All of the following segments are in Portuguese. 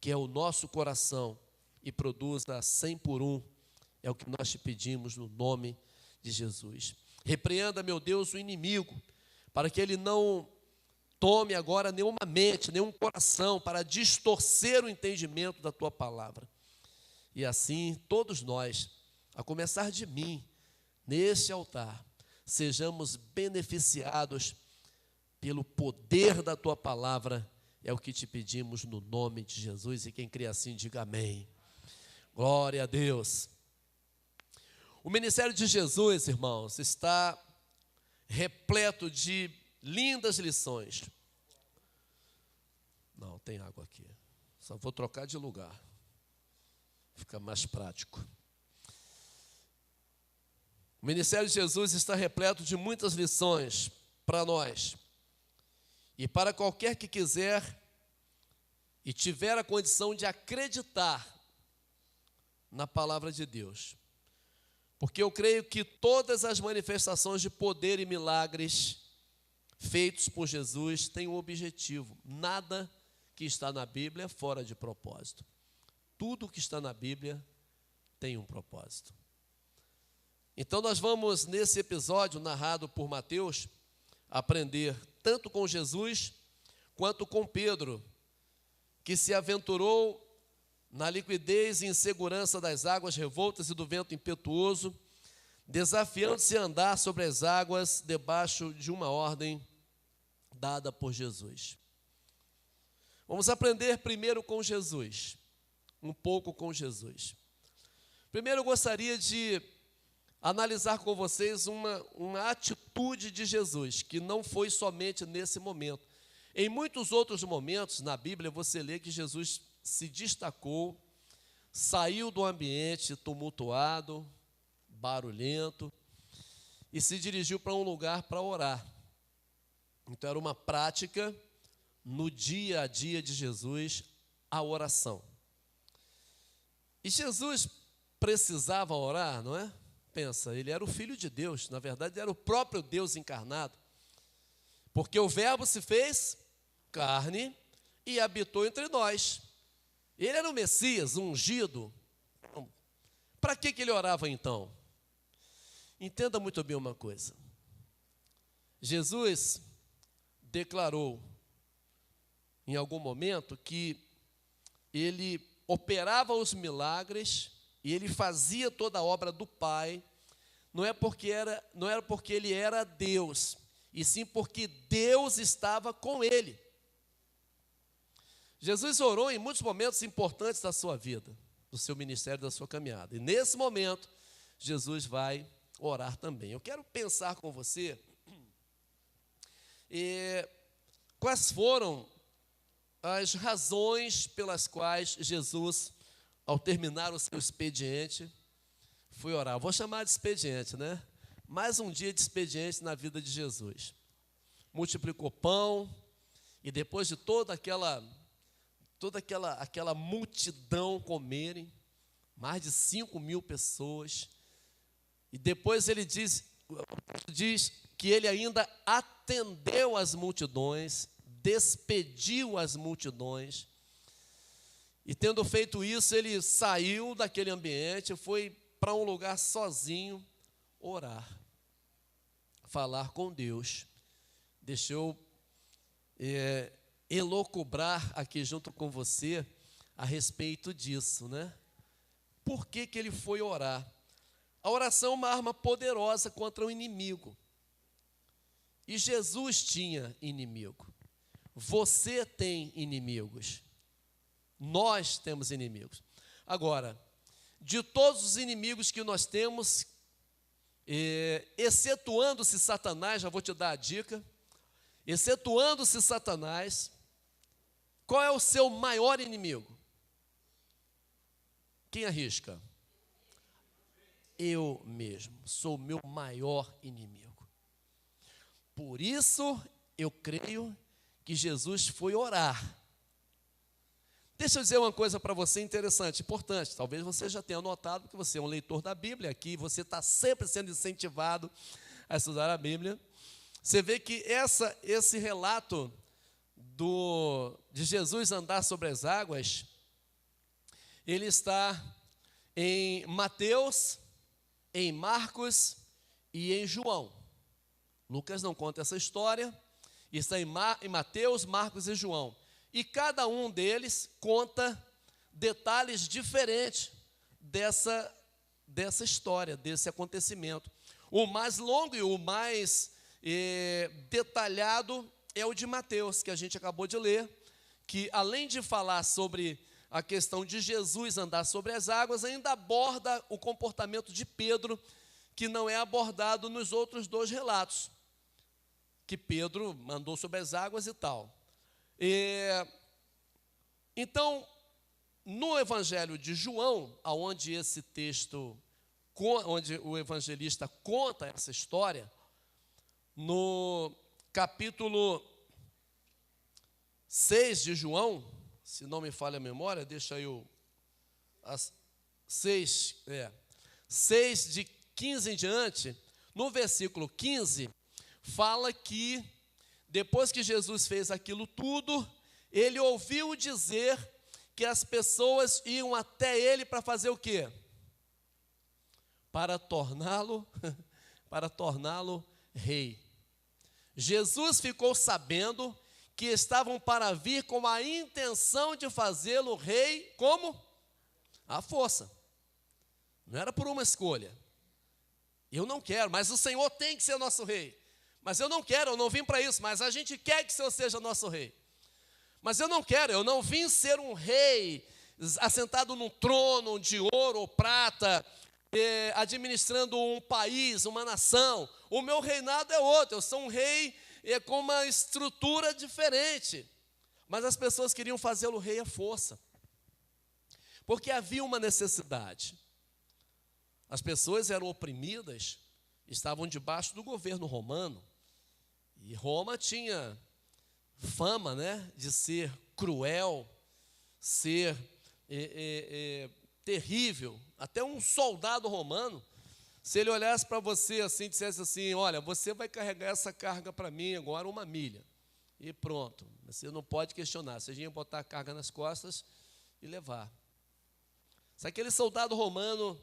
que é o nosso coração e produza 100 por 1. É o que nós te pedimos no nome de Jesus. Repreenda, meu Deus, o inimigo, para que ele não tome agora nenhuma mente, nenhum coração, para distorcer o entendimento da tua palavra. E assim, todos nós, a começar de mim, neste altar, sejamos beneficiados pelo poder da tua palavra. É o que te pedimos no nome de Jesus. E quem crê assim, diga amém. Glória a Deus. O ministério de Jesus, irmãos, está repleto de lindas lições. Não, tem água aqui. Só vou trocar de lugar. Fica mais prático. O ministério de Jesus está repleto de muitas lições para nós. E para qualquer que quiser e tiver a condição de acreditar na palavra de Deus. Porque eu creio que todas as manifestações de poder e milagres feitos por Jesus têm um objetivo. Nada que está na Bíblia é fora de propósito. Tudo que está na Bíblia tem um propósito. Então nós vamos, nesse episódio narrado por Mateus, aprender tanto com Jesus quanto com Pedro, que se aventurou na liquidez e insegurança das águas revoltas e do vento impetuoso, desafiando-se a andar sobre as águas debaixo de uma ordem dada por Jesus. Vamos aprender primeiro com Jesus, um pouco com Jesus. Primeiro eu gostaria de analisar com vocês uma atitude de Jesus, que não foi somente nesse momento. Em muitos outros momentos na Bíblia você lê que Jesus se destacou, saiu do ambiente tumultuado, barulhento, e se dirigiu para um lugar para orar. Então era uma prática no dia a dia de Jesus, a oração. E Jesus precisava orar, não é? Pensa, ele era o Filho de Deus, na verdade era o próprio Deus encarnado, porque o Verbo se fez carne e habitou entre nós. Ele era o Messias, o ungido. Para que ele orava então? Entenda muito bem uma coisa. Jesus declarou em algum momento que ele operava os milagres e ele fazia toda a obra do Pai, não era porque ele era Deus, e sim porque Deus estava com ele. Jesus orou em muitos momentos importantes da sua vida, do seu ministério, da sua caminhada. E nesse momento, Jesus vai orar também. Eu quero pensar com você quais foram as razões pelas quais Jesus, ao terminar o seu expediente, foi orar. Eu vou chamar de expediente, né? Mais um dia de expediente na vida de Jesus. Multiplicou pão, e depois de toda aquela multidão comerem, mais de 5.000 pessoas, e depois ele diz que ele ainda atendeu as multidões, despediu as multidões, e tendo feito isso, ele saiu daquele ambiente, foi para um lugar sozinho orar, falar com Deus. Deixa eu elocubrar aqui junto com você a respeito disso, né? Por que ele foi orar? A oração é uma arma poderosa contra o inimigo. E Jesus tinha inimigo. Você tem inimigos. Nós temos inimigos. Agora, de todos os inimigos que nós temos, excetuando-se Satanás, já vou te dar a dica, excetuando-se Satanás, qual é o seu maior inimigo? Quem arrisca? Eu mesmo sou o meu maior inimigo. Por isso, eu creio que Jesus foi orar. Deixa eu dizer uma coisa para você interessante, importante. Talvez você já tenha notado, que você é um leitor da Bíblia aqui, você está sempre sendo incentivado a estudar a Bíblia. Você vê que esse relato de Jesus andar sobre as águas ele está em Mateus, em Marcos e em João. Lucas não conta essa história, está em Mateus, Marcos e João. E cada um deles conta detalhes diferentes dessa história, desse acontecimento. O mais longo e o mais detalhado é o de Mateus, que a gente acabou de ler, que além de falar sobre a questão de Jesus andar sobre as águas, ainda aborda o comportamento de Pedro, que não é abordado nos outros dois relatos, que Pedro andou sobre as águas e tal. Então, no Evangelho de João, onde esse texto, onde o evangelista conta essa história, no capítulo 6 de João, se não me falha a memória, deixa eu... 6 de 15 em diante, no versículo 15, fala que depois que Jesus fez aquilo tudo, ele ouviu dizer que as pessoas iam até ele para fazer o quê? Para torná-lo rei. Jesus ficou sabendo que estavam para vir com a intenção de fazê-lo rei, como? À força. Não era por uma escolha. Eu não quero, mas o Senhor tem que ser nosso rei. Mas eu não quero, eu não vim para isso, mas a gente quer que o Senhor seja nosso rei. Mas eu não quero, eu não vim ser um rei assentado num trono de ouro ou prata, administrando um país, uma nação. O meu reinado é outro, eu sou um rei com uma estrutura diferente. Mas as pessoas queriam fazê-lo rei à força, porque havia uma necessidade. As pessoas eram oprimidas, estavam debaixo do governo romano, e Roma tinha fama, de ser cruel, ser terrível. Até um soldado romano, se ele olhasse para você assim, dissesse assim: olha, você vai carregar essa carga para mim agora 1 milha, e pronto, você não pode questionar, você ia botar a carga nas costas e levar. Se aquele soldado romano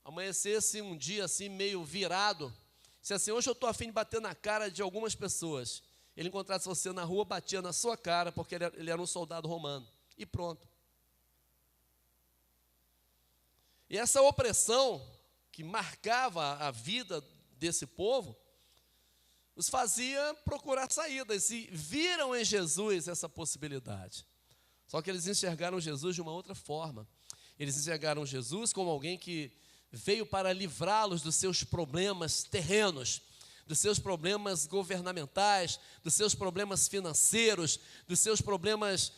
amanhecesse um dia assim meio virado, disse assim: hoje eu estou a fim de bater na cara de algumas pessoas, ele encontrasse você na rua, batia na sua cara, porque ele era um soldado romano, e pronto. E essa opressão que marcava a vida desse povo, os fazia procurar saídas, e viram em Jesus essa possibilidade. Só que eles enxergaram Jesus de uma outra forma. Eles enxergaram Jesus como alguém que veio para livrá-los dos seus problemas terrenos, dos seus problemas governamentais, dos seus problemas financeiros, dos seus problemas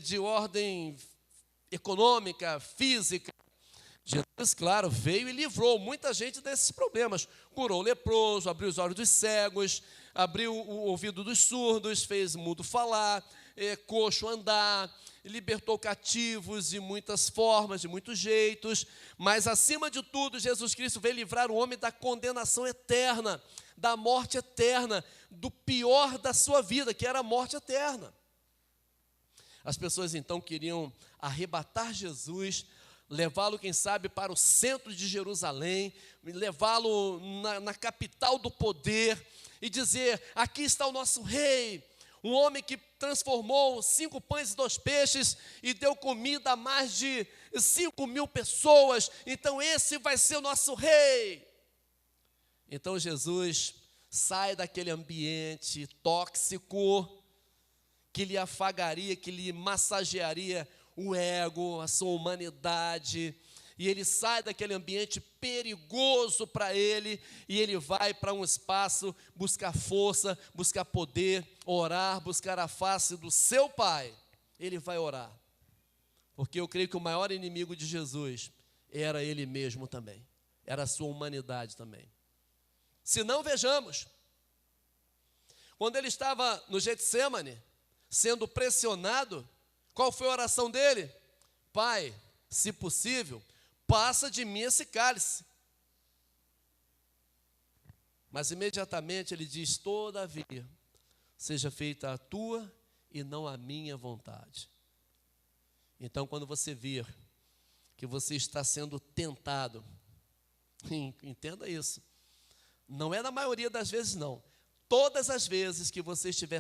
de ordem econômica, física. Jesus, claro, veio e livrou muita gente desses problemas. Curou o leproso, abriu os olhos dos cegos, abriu o ouvido dos surdos, fez mudo falar, coxo andar, libertou cativos de muitas formas, de muitos jeitos. Mas, acima de tudo, Jesus Cristo veio livrar o homem da condenação eterna, da morte eterna, do pior da sua vida, que era a morte eterna. As pessoas, então, queriam arrebatar Jesus, levá-lo, quem sabe, para o centro de Jerusalém, levá-lo na capital do poder e dizer: aqui está o nosso rei, um homem que transformou 5 pães e 2 peixes e deu comida a mais de 5.000 pessoas, então esse vai ser o nosso rei. Então Jesus sai daquele ambiente tóxico que lhe afagaria, que lhe massagearia o ego, a sua humanidade, e ele sai daquele ambiente perigoso para ele, e ele vai para um espaço buscar força, buscar poder, orar, buscar a face do seu Pai. Ele vai orar, porque eu creio que o maior inimigo de Jesus era ele mesmo também, era a sua humanidade também. Se não, vejamos, quando ele estava no Getsêmani, sendo pressionado, qual foi a oração dele? Pai, se possível, passa de mim esse cálice. Mas imediatamente ele diz: todavia, seja feita a tua e não a minha vontade. Então, quando você vir que você está sendo tentado. Entenda isso. Não é na maioria das vezes, não. Todas as vezes que você estiver